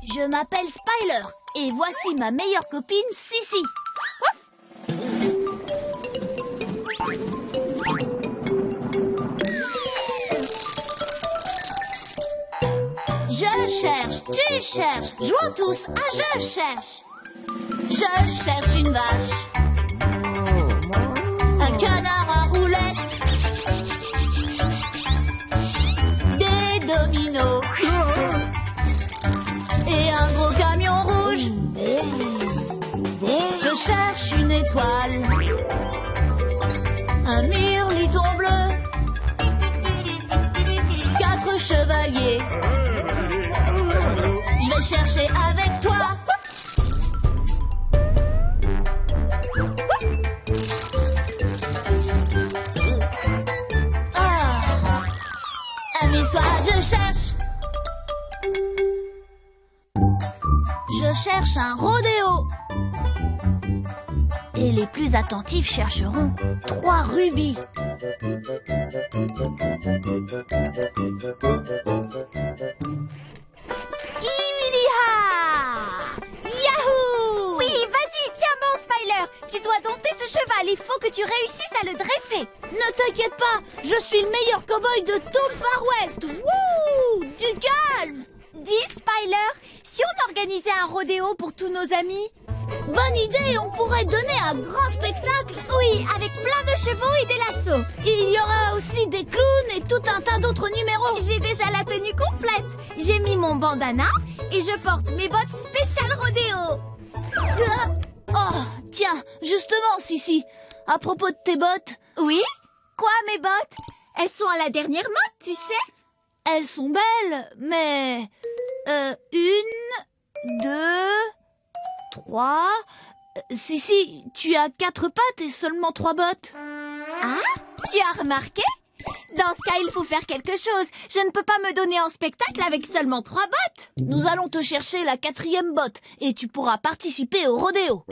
Je m'appelle Spyler et voici ma meilleure copine, Sissi. Je cherche, tu cherches, jouons tous à je cherche. Je cherche une vache, un canard à roulettes, des dominos et un gros camion rouge. Je cherche une étoile, un mirliton bleu, 4 chevaliers. Je vais chercher avec toi. Amuse-toi, je cherche. Je cherche un rodéo. Et les plus attentifs chercheront 3 rubis. Yahoo! Oui, vas-y, tiens bon, Spyler. Tu dois dompter ce cheval. Il faut que tu réussisses à le dresser. Ne t'inquiète pas, je suis le meilleur cow-boy de tout le Far West. Wouh! Du calme! Dis, Spyler, si on organisait un rodéo pour tous nos amis? Bonne idée, on pourrait donner un grand spectacle. Oui, avec plein de chevaux et des lassos. Il y aura aussi des clowns et tout un tas d'autres numéros. J'ai déjà la tenue complète. J'ai mis mon bandana et je porte mes bottes spéciales rodéo. Oh, tiens, justement, Sissi, à propos de tes bottes. Oui? Quoi, mes bottes? Elles sont à la dernière mode, tu sais. Elles sont belles, mais... 1, 2, 3... Sissi, tu as 4 pattes et seulement 3 bottes. Ah, tu as remarqué? Dans ce cas, il faut faire quelque chose. Je ne peux pas me donner en spectacle avec seulement 3 bottes. Nous allons te chercher la 4e botte et tu pourras participer au rodéo.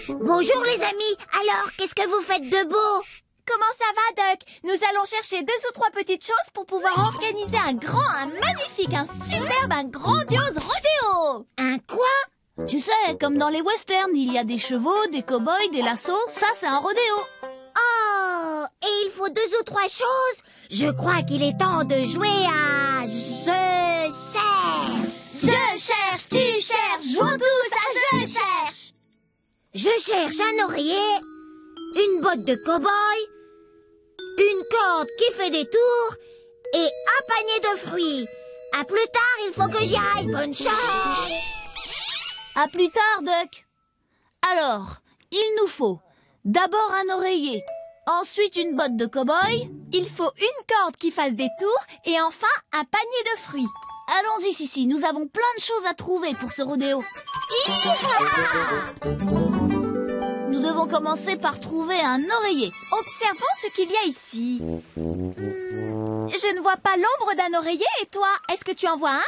Bonjour les amis. Alors, qu'est-ce que vous faites de beau? Comment ça va, Duck? Nous allons chercher 2 ou 3 petites choses pour pouvoir organiser un grand, un magnifique, un superbe, un grandiose rodéo. Un quoi? Tu sais, comme dans les westerns, il y a des chevaux, des cow-boys, des lassos. Ça, c'est un rodéo. Oh, et il faut 2 ou 3 choses? Je crois qu'il est temps de jouer à Je cherche. Je cherche, tu cherches, jouons tous à je cherche. Je cherche un oreiller, une botte de cow-boy, une corde qui fait des tours et un panier de fruits. À plus tard, il faut que j'y aille. Bonne chance. À plus tard, Duck. Alors, il nous faut d'abord un oreiller, ensuite une botte de cow-boy. Il faut une corde qui fasse des tours et enfin un panier de fruits. Allons-y, Sissi, nous avons plein de choses à trouver pour ce rodéo. Nous devons commencer par trouver un oreiller. Observons ce qu'il y a ici. Je ne vois pas l'ombre d'un oreiller et toi, est-ce que tu en vois un?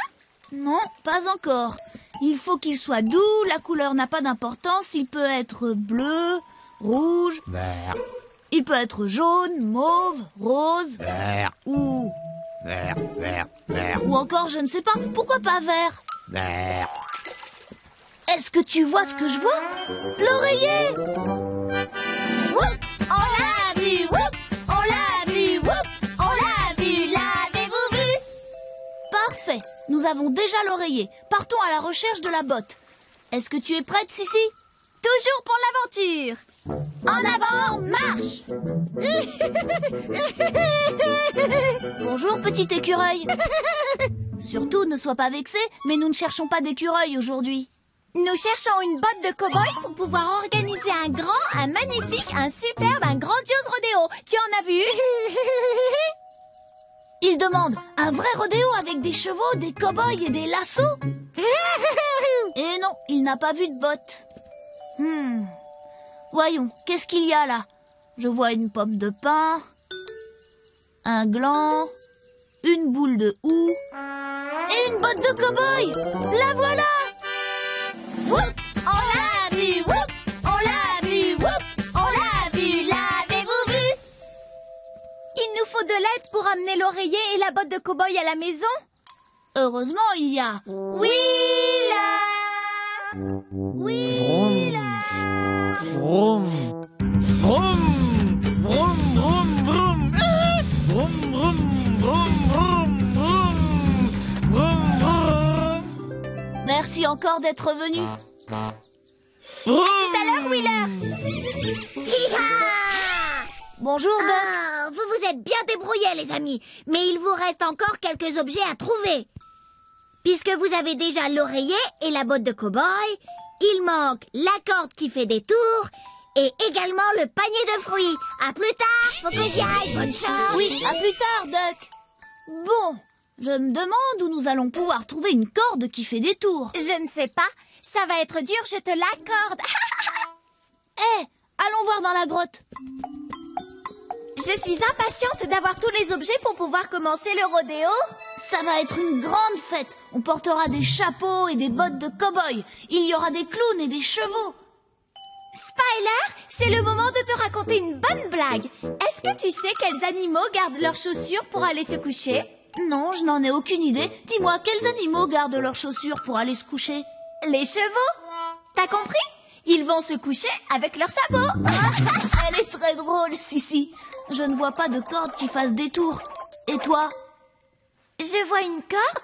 Non, pas encore. Il faut qu'il soit doux, la couleur n'a pas d'importance. Il peut être bleu, rouge, Vert, il peut être jaune, mauve, rose vert, ou encore je ne sais pas. Pourquoi pas vert? vert. Est-ce que tu vois ce que je vois? L'oreiller! Whoop! On l'a vu! Whoop! On l'a vu! Whoop! On l'a vu! L'avez-vous vu? Parfait! Nous avons déjà l'oreiller. Partons à la recherche de la botte. Est-ce que tu es prête, Sissi? Toujours pour l'aventure. En avant, marche! Bonjour, petit écureuil. Surtout, ne sois pas vexé, mais nous ne cherchons pas d'écureuil aujourd'hui. Nous cherchons une botte de cow-boy pour pouvoir organiser un grand, un magnifique, un superbe, un grandiose rodéo. Tu en as vu? Il demande un vrai rodéo avec des chevaux, des cow-boys et des lassos? Et non, il n'a pas vu de botte. Voyons, qu'est-ce qu'il y a là? Je vois une pomme de pin, un gland, une boule de houx et une botte de cow-boy. La voilà! Whoop! On l'a vu! Whoop! On l'a vu! Whoop! On l'a vu! L'avez-vous vu? Il nous faut de l'aide pour amener l'oreiller et la botte de cow-boy à la maison. Heureusement, il y a... Wheeler! Wheeler! Vroom, vroom, vroom, vroom, vroom. Vroom, vroom, vroom, vroom, vroom. Vroom, vroom. Merci encore d'être venu. Vroom. Tout à l'heure, Wheeler! Hi-ha! Bonjour, Buck. Ah, vous vous êtes bien débrouillés, les amis. Mais il vous reste encore quelques objets à trouver. Puisque vous avez déjà l'oreiller et la botte de cow-boy, il manque la corde qui fait des tours et également le panier de fruits. À plus tard, faut que j'y aille, bonne chance. Oui, à plus tard, Duck. Bon, je me demande où nous allons pouvoir trouver une corde qui fait des tours. Je ne sais pas. Ça va être dur, je te l'accorde. Hé, allons voir dans la grotte. Je suis impatiente d'avoir tous les objets pour pouvoir commencer le rodéo. Ça va être une grande fête. On portera des chapeaux et des bottes de cow-boy. Il y aura des clowns et des chevaux. Spyler, c'est le moment de te raconter une bonne blague. Est-ce que tu sais quels animaux gardent leurs chaussures pour aller se coucher? Non, je n'en ai aucune idée. Dis-moi, quels animaux gardent leurs chaussures pour aller se coucher? Les chevaux. T'as compris? Ils vont se coucher avec leurs sabots. Elle est très drôle, Sissi. Je ne vois pas de corde qui fasse des tours. Et toi? Je vois une corde.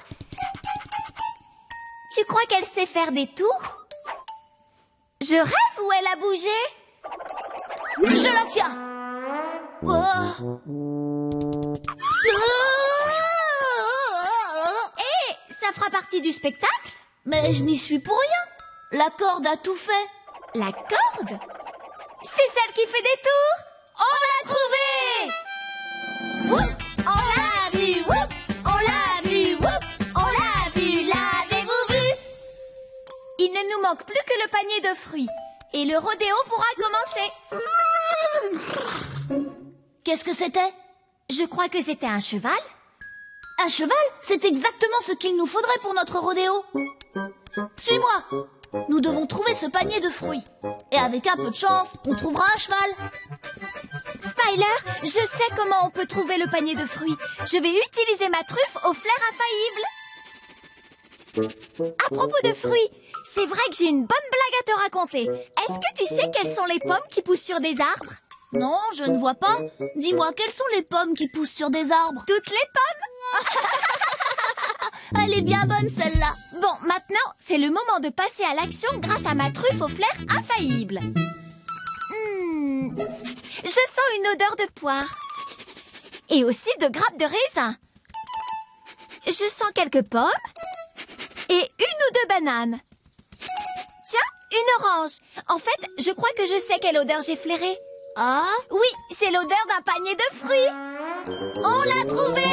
Tu crois qu'elle sait faire des tours? Je rêve ou elle a bougé? Je la tiens. Oh. Et ça fera partie du spectacle? Mais je n'y suis pour rien. La corde a tout fait. La corde? C'est celle qui fait des tours? On l'a trouvée! Whoop, on l'a vu, whoop, on l'a vu, whoop, on l'a vu, l'avez-vous vu? Il ne nous manque plus que le panier de fruits. Et le rodéo pourra commencer. Qu'est-ce que c'était? Je crois que c'était un cheval. Un cheval? C'est exactement ce qu'il nous faudrait pour notre rodéo. Suis-moi. Nous devons trouver ce panier de fruits. Et avec un peu de chance, on trouvera un cheval. Spyler, je sais comment on peut trouver le panier de fruits. Je vais utiliser ma truffe au flair infaillible. À propos de fruits, c'est vrai que j'ai une bonne blague à te raconter. Est-ce que tu sais quelles sont les pommes qui poussent sur des arbres? Non, je ne vois pas. Dis-moi, quelles sont les pommes qui poussent sur des arbres? Toutes les pommes. Elle est bien bonne, celle-là. Bon, maintenant, c'est le moment de passer à l'action grâce à ma truffe au flair infaillible. Je sens une odeur de poire. Et aussi de grappes de raisin. Je sens quelques pommes. Et une ou deux bananes. Tiens, une orange. En fait, je crois que je sais quelle odeur j'ai flairée. Ah? Oui, c'est l'odeur d'un panier de fruits. On l'a trouvé!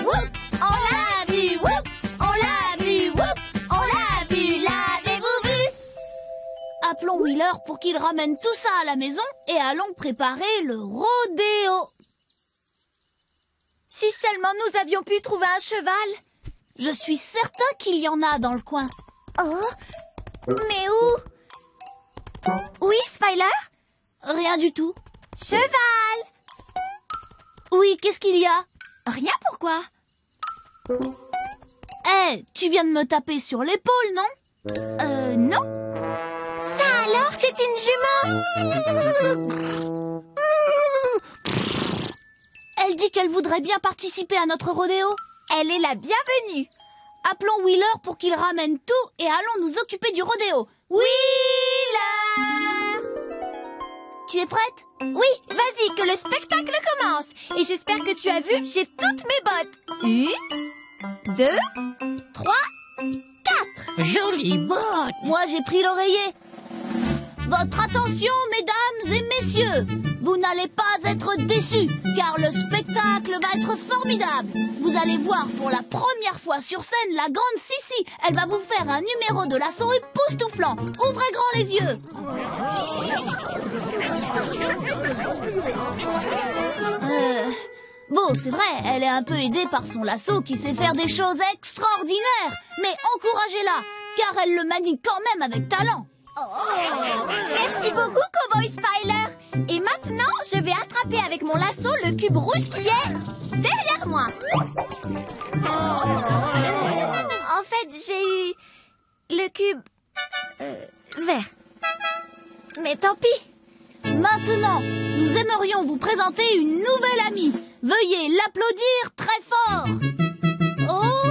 Whoop, on l'a vu, whoop, on l'a vu, whoop, on l'a vu, l'avez-vous vu? Appelons Wheeler pour qu'il ramène tout ça à la maison et allons préparer le rodéo. Si seulement nous avions pu trouver un cheval. Je suis certain qu'il y en a dans le coin. Oh, mais où? Oui, Spyler? Rien du tout. Cheval! Oui, qu'est-ce qu'il y a? Rien, pourquoi? Hé, tu viens de me taper sur l'épaule, non? Non. Ça alors, c'est une jument? Elle dit qu'elle voudrait bien participer à notre rodéo. Elle est la bienvenue. Appelons Wheeler pour qu'il ramène tout et allons nous occuper du rodéo. Wheeler! Tu es prête? Oui, vas-y, que le spectacle commence. Et j'espère que tu as vu, j'ai toutes mes bottes. 1, 2, 3, 4. Jolie botte. Moi, j'ai pris l'oreiller. Votre attention, mesdames et messieurs. Vous n'allez pas être déçus, car le spectacle va être formidable. Vous allez voir pour la première fois sur scène la grande Sissi. Elle va vous faire un numéro de lasso époustouflant. Ouvrez grand les yeux. Bon, c'est vrai, elle est un peu aidée par son lasso qui sait faire des choses extraordinaires. Mais encouragez-la, car elle le manie quand même avec talent. Merci beaucoup, Cowboy Spyler. Et maintenant, je vais attraper avec mon lasso le cube rouge qui est derrière moi. En fait, j'ai eu le cube vert. Mais tant pis. Maintenant, nous aimerions vous présenter une nouvelle amie. Veuillez l'applaudir très fort. Oh!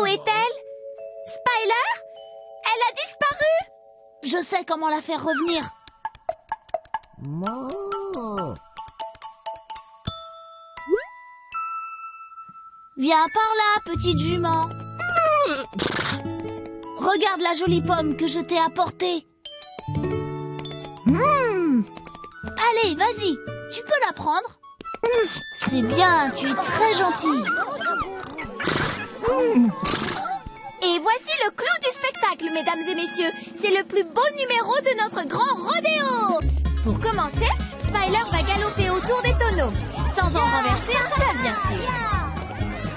Où est-elle? Spyler? Elle a disparu? Je sais comment la faire revenir. Viens par là, petite jument. Regarde la jolie pomme que je t'ai apportée. Allez, vas-y, tu peux la prendre. C'est bien, tu es très gentille. Et voici le clou du spectacle, mesdames et messieurs. C'est le plus beau numéro de notre grand rodéo. Pour commencer, Spyler va galoper autour des tonneaux, sans en renverser un seul, bien sûr.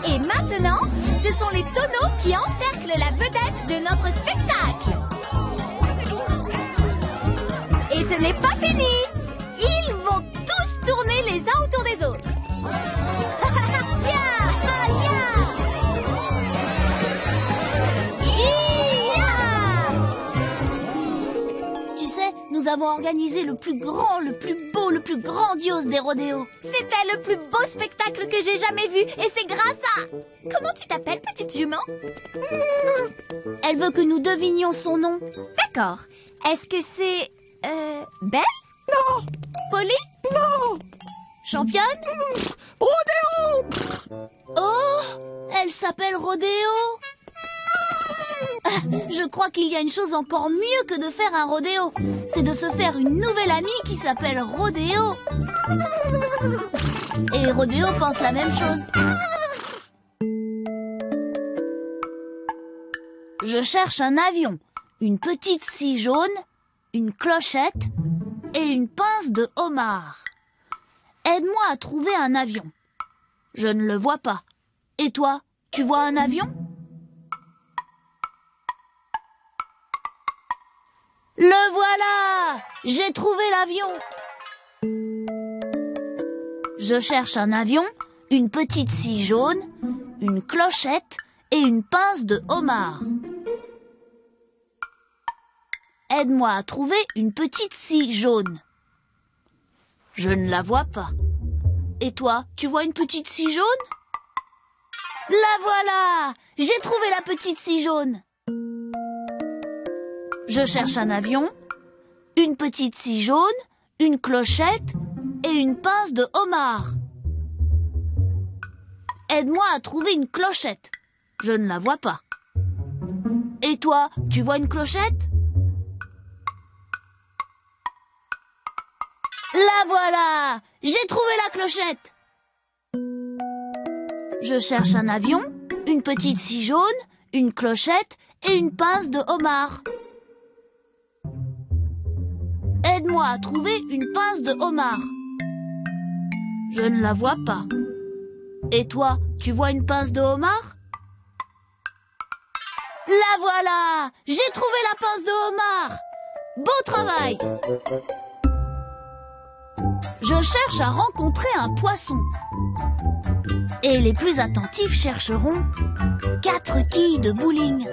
Et maintenant, ce sont les tonneaux qui encerclent la vedette de notre spectacle. Et ce n'est pas fini. Ils vont tous tourner les uns autour des autres. Tu sais, nous avons organisé le plus grand, le plus beau, le plus grandiose des rodéos. C'était le plus beau spectacle que j'ai jamais vu. Et c'est grâce à... Comment tu t'appelles, petite jument? Elle veut que nous devinions son nom. D'accord. Est-ce que c'est... Belle? Non! Polly? Non! Championne? Rodéo! Oh! Elle s'appelle Rodéo. Je crois qu'il y a une chose encore mieux que de faire un rodéo. C'est de se faire une nouvelle amie qui s'appelle Rodéo. Et Rodéo pense la même chose. Je cherche un avion, une petite scie jaune, une clochette et une pince de homard. Aide-moi à trouver un avion. Je ne le vois pas. Et toi, tu vois un avion ? Le voilà! J'ai trouvé l'avion! Je cherche un avion, une petite scie jaune, une clochette et une pince de homard. Aide-moi à trouver une petite scie jaune. Je ne la vois pas. Et toi, tu vois une petite scie jaune? La voilà! J'ai trouvé la petite scie jaune. Je cherche un avion, une petite scie jaune, une clochette et une pince de homard. Aide-moi à trouver une clochette. Je ne la vois pas. Et toi, tu vois une clochette? La voilà! J'ai trouvé la clochette! Je cherche un avion, une petite scie jaune, une clochette et une pince de homard. Aide-moi à trouver une pince de homard. Je ne la vois pas. Et toi, tu vois une pince de homard? La voilà! J'ai trouvé la pince de homard! Beau travail! Je cherche à rencontrer un poisson. Et les plus attentifs chercheront 4 quilles de bowling.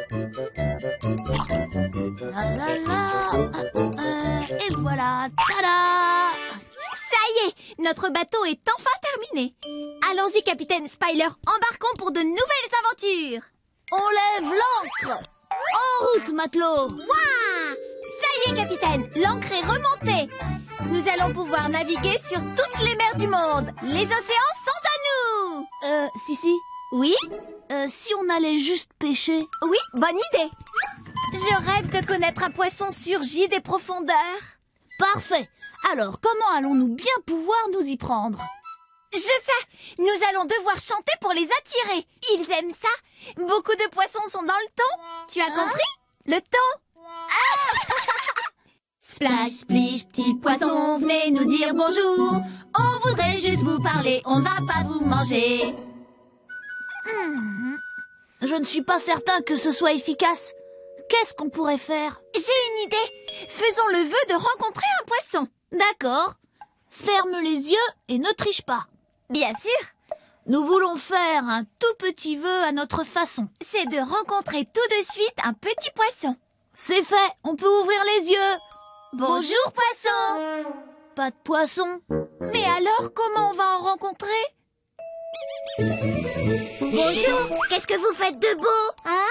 La la la, et voilà, tada! Ça y est, notre bateau est enfin terminé. Allons-y, capitaine Spyler, embarquons pour de nouvelles aventures. On lève l'ancre! En route, matelot! Wouah! Ça y est, capitaine, l'ancre est remontée. Nous allons pouvoir naviguer sur toutes les mers du monde. Les océans sont à nous. Sissi? Oui? Si on allait juste pêcher? Oui, bonne idée. Je rêve de connaître un poisson surgi des profondeurs. Parfait. Alors, comment allons-nous bien pouvoir nous y prendre? Je sais. Nous allons devoir chanter pour les attirer. Ils aiment ça. Beaucoup de poissons sont dans le thon. Tu as compris? Le thon. Splash, splish, petit poisson, venez nous dire bonjour. On voudrait juste vous parler, on ne va pas vous manger. Je ne suis pas certain que ce soit efficace. qu'est-ce qu'on pourrait faire? J'ai une idée. Faisons le vœu de rencontrer un poisson. D'accord. Ferme les yeux et ne triche pas. Bien sûr, Nous voulons faire un tout petit vœu à notre façon. c'est de rencontrer tout de suite un petit poisson. C'est fait, on peut ouvrir les yeux. Bonjour, poisson. Pas de poisson. Mais alors, comment on va en rencontrer? Bonjour, qu'est-ce que vous faites de beau, hein?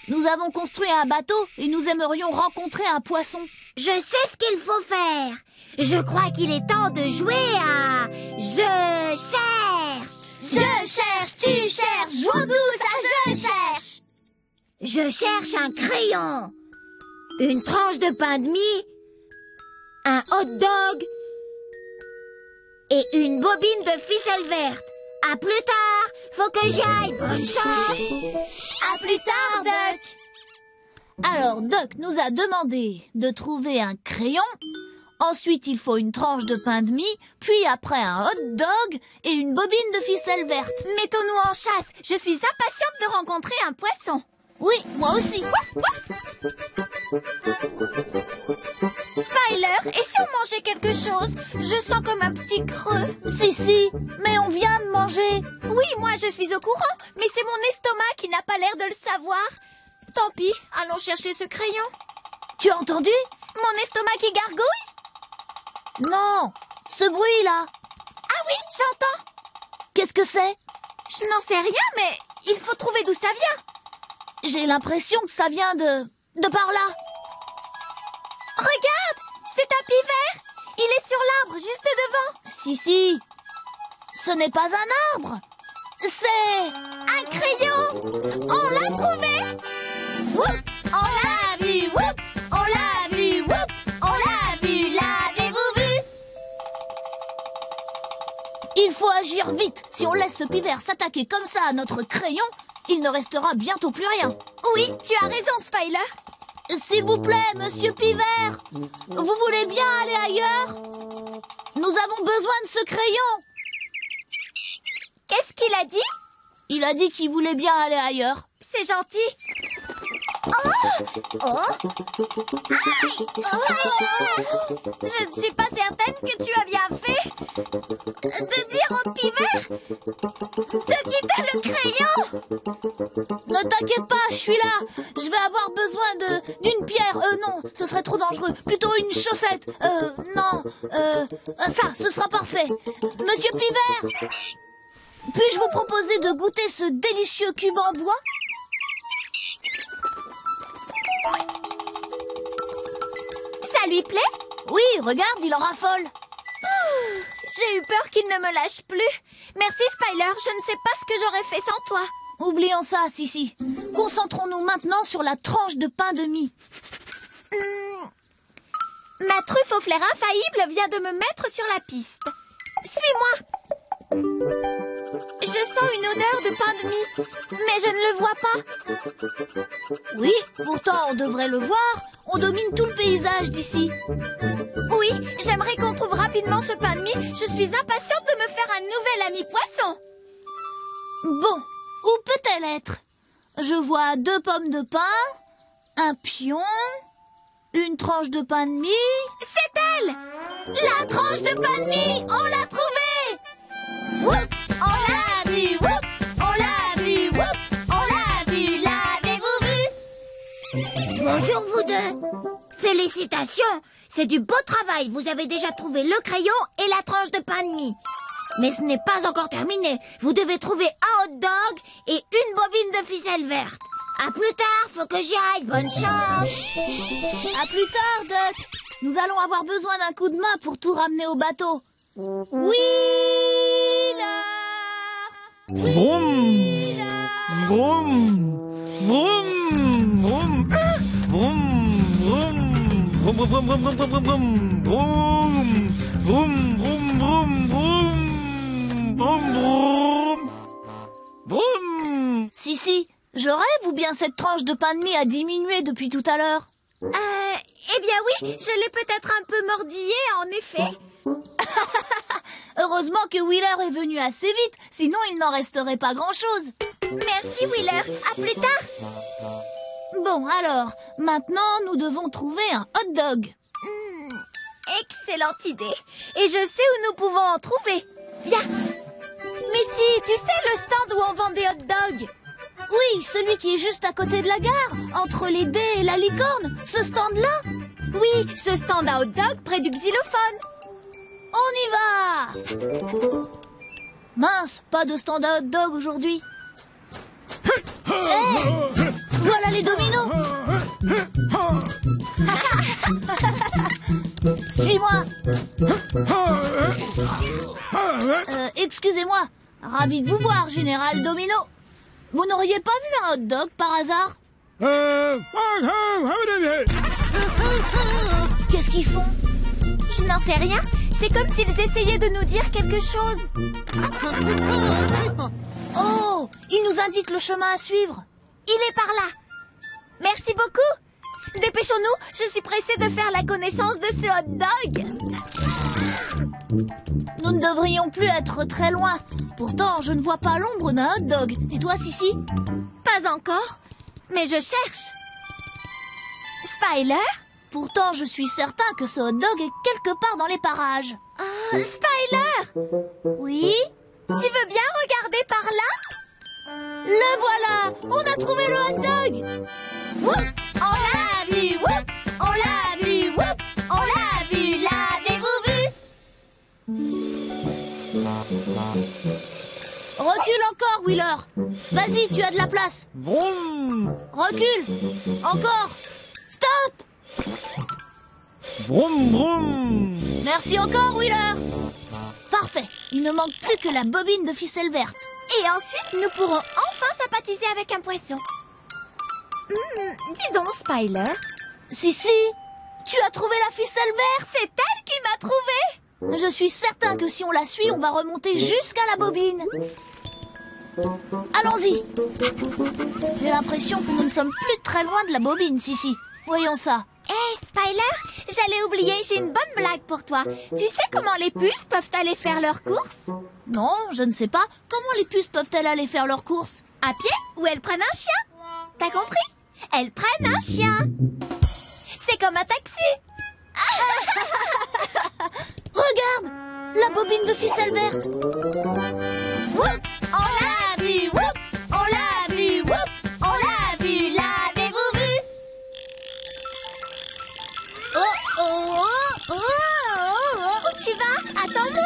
Nous avons construit un bateau et nous aimerions rencontrer un poisson. Je sais ce qu'il faut faire. Je crois qu'il est temps de jouer à Je cherche. Je cherche, tu cherches, jouons tous à Je cherche. Je cherche un crayon, une tranche de pain de mie, un hot dog et une bobine de ficelle verte. À plus tard, faut que j'y aille. Bonne chance. À plus tard, Duck. Alors Duck nous a demandé de trouver un crayon. Ensuite, il faut une tranche de pain de mie, puis après un hot dog et une bobine de ficelle verte. Mettons-nous en chasse. Je suis impatiente de rencontrer un poisson. Oui, moi aussi. Spyler, et si on mangeait quelque chose? Je sens comme un petit creux. Si, mais on vient de manger. Oui, moi je suis au courant, mais c'est mon estomac qui n'a pas l'air de le savoir. Tant pis, allons chercher ce crayon. Tu as entendu? Mon estomac qui gargouille? Non, ce bruit-là. Ah oui, j'entends. Qu'est-ce que c'est? Je n'en sais rien, mais il faut trouver d'où ça vient. J'ai l'impression que ça vient de par là. Regarde, c'est un pivert. Il est sur l'arbre, juste devant. Si, ce n'est pas un arbre. C'est... Un crayon. On l'a trouvé. Whoop, on l'a vu, whoop, on l'a vu, whoop, on l'a vu, l'avez-vous vu? Il faut agir vite. Si on laisse ce pivert s'attaquer comme ça à notre crayon, il ne restera bientôt plus rien. Oui, tu as raison, Spyler. S'il vous plaît, monsieur Pivert, vous voulez bien aller ailleurs? Nous avons besoin de ce crayon. Qu'est-ce qu'il a dit? Il a dit qu'il voulait bien aller ailleurs. C'est gentil. Je ne suis pas certaine que tu as bien fait de dire au pivert de quitter le crayon. Ne t'inquiète pas, je suis là. Je vais avoir besoin d'une pierre. Non, ce serait trop dangereux. Plutôt une chaussette. Non. Ça, ce sera parfait. Monsieur Pivert, puis-je vous proposer de goûter ce délicieux cube en bois? Ça lui plaît? Oui, regarde, il en raffole. J'ai eu peur qu'il ne me lâche plus. Merci, Spyler. Je ne sais pas ce que j'aurais fait sans toi. Oublions ça, Sissi. Concentrons-nous maintenant sur la tranche de pain de mie. Ma truffe au flair infaillible vient de me mettre sur la piste. Suis-moi. Je sens une odeur de pain de mie, mais je ne le vois pas. Oui, pourtant on devrait le voir. On domine tout le paysage d'ici. Oui, j'aimerais qu'on trouve rapidement ce pain de mie. Je suis impatiente de me faire un nouvel ami poisson. Bon, où peut-elle être? Je vois 2 pommes de pain, un pion, une tranche de pain de mie. C'est elle! La tranche de pain de mie! On l'a trouvée! Whoop! On l'a vu! Whoop! On l'a vu! Whoop! On l'a vu! L'avez-vous vu? Bonjour vous deux. Félicitations, c'est du beau travail. Vous avez déjà trouvé le crayon et la tranche de pain de mie. Mais ce n'est pas encore terminé. Vous devez trouver un hot dog et une bobine de ficelle verte. À plus tard, faut que j'y aille. Bonne chance. À plus tard, Duck. Nous allons avoir besoin d'un coup de main pour tout ramener au bateau. Oui, là. Vroom, vroom, vroom, vroom, vroom, vroom, vroom, vroom, vroom, vroom, vroom, vroom, vroom, vroom, vroom, vroom, vroom, vroom. Si, je rêve ou bien cette tranche de pain de mie a diminué depuis tout à l'heure? Eh bien oui, je l'ai peut-être un peu mordillé, en effet. Heureusement que Wheeler est venu assez vite, sinon il n'en resterait pas grand-chose. Merci, Wheeler. À plus tard. Bon, alors, maintenant, nous devons trouver un hot dog. Excellente idée. Et je sais où nous pouvons en trouver. Viens. Missy, tu sais le stand où on vend des hot dogs? Oui, celui qui est juste à côté de la gare, entre les dés et la licorne, ce stand-là. Oui, ce stand à hot dog près du xylophone. On y va! Mince, pas de stand à hot dog aujourd'hui. Hey, voilà les dominos. Suis-moi. Excusez-moi. Ravi de vous voir, Général Domino. Vous n'auriez pas vu un hot dog par hasard? Qu'est-ce qu'ils font? Je n'en sais rien. C'est comme s'ils essayaient de nous dire quelque chose. Oh, ils nous indiquent le chemin à suivre. Il est par là. Merci beaucoup. Dépêchons-nous, je suis pressée de faire la connaissance de ce hot dog. Nous ne devrions plus être très loin. Pourtant, je ne vois pas l'ombre d'un hot dog. Et toi, Sissi? Pas encore, mais je cherche. Spyler? Pourtant, je suis certain que ce hot dog est quelque part dans les parages. Spyler? Oui? Tu veux bien regarder par là? Le voilà! On a trouvé le hot dog! Whoop, on l'a vu, whoop, on l'a vu, whoop, on l'a vu, l'avez-vous vu? Recule encore, Wheeler. Vas-y, tu as de la place. Vroom. Recule. Encore. Stop. Vroom, vroom. Merci encore, Wheeler. Parfait. Il ne manque plus que la bobine de ficelle verte. Et ensuite, nous pourrons enfin sympathiser avec un poisson. Dis donc, Spyler. Sissi, tu as trouvé la ficelle verte? C'est elle qui m'a trouvée. Je suis certain que si on la suit, on va remonter jusqu'à la bobine. Allons-y. J'ai l'impression que nous ne sommes plus très loin de la bobine, Sissi. Voyons ça. Hey, Spyler, j'allais oublier, j'ai une bonne blague pour toi. Tu sais comment les puces peuvent aller faire leurs courses? Non, je ne sais pas. Comment les puces peuvent-elles aller faire leurs courses? À pied ou elles prennent un chien? T'as compris? Elles prennent un chien. C'est comme un taxi. Regarde, la bobine de ficelle verte. Whoop, on l'a vu, whoop, on l'a vu, whoop, on l'a vu, l'avez-vous vu? Oh, oh, oh, oh, oh. Où tu vas? Attends-moi.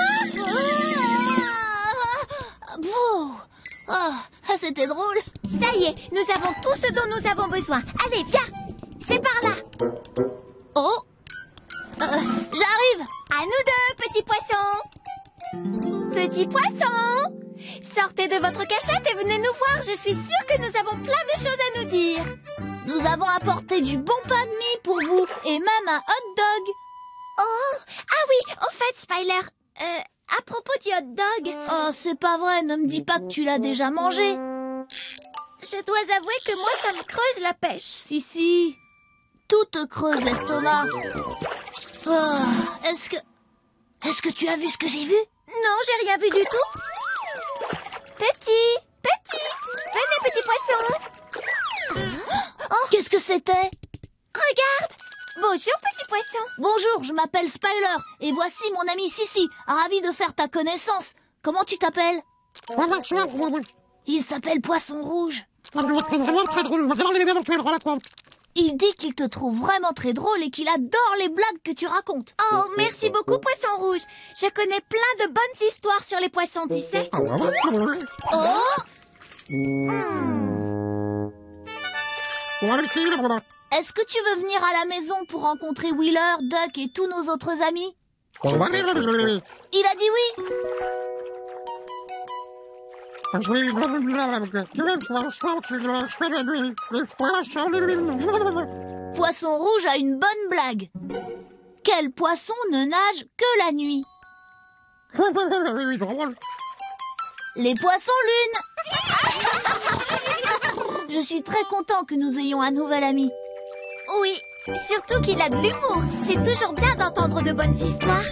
C'était drôle. Ça y est, nous avons tout ce dont nous avons besoin. Allez, viens. C'est par là. Oh, j'arrive. À nous deux, petits poissons. Petits poissons, sortez de votre cachette et venez nous voir. Je suis sûre que nous avons plein de choses à nous dire. Nous avons apporté du bon pain de mie pour vous et même un hot dog. Oh, ah oui, au fait, Spyler, à propos du hot dog... Oh, c'est pas vrai, ne me dis pas que tu l'as déjà mangé. Je dois avouer que moi, ça me creuse la pêche. Si, tout te creuse l'estomac. Oh, est-ce que tu as vu ce que j'ai vu? Non, j'ai rien vu du tout. Petit, venez, petit poisson. Oh, qu'est-ce que c'était? Regarde. Bonjour, petit poisson. Bonjour, je m'appelle Spyler et voici mon ami Sissi. Ravi de faire ta connaissance. Comment tu t'appelles? Il s'appelle Poisson Rouge. Il dit qu'il te trouve vraiment très drôle et qu'il adore les blagues que tu racontes. Oh, merci beaucoup, Poisson Rouge. Je connais plein de bonnes histoires sur les poissons, tu sais. Oh! Est-ce que tu veux venir à la maison pour rencontrer Wheeler, Duck et tous nos autres amis? Il a dit oui. Poisson Rouge a une bonne blague. Quel poisson ne nage que la nuit? Les poissons lunes. Je suis très content que nous ayons un nouvel ami. Oui, surtout qu'il a de l'humour. C'est toujours bien d'entendre de bonnes histoires.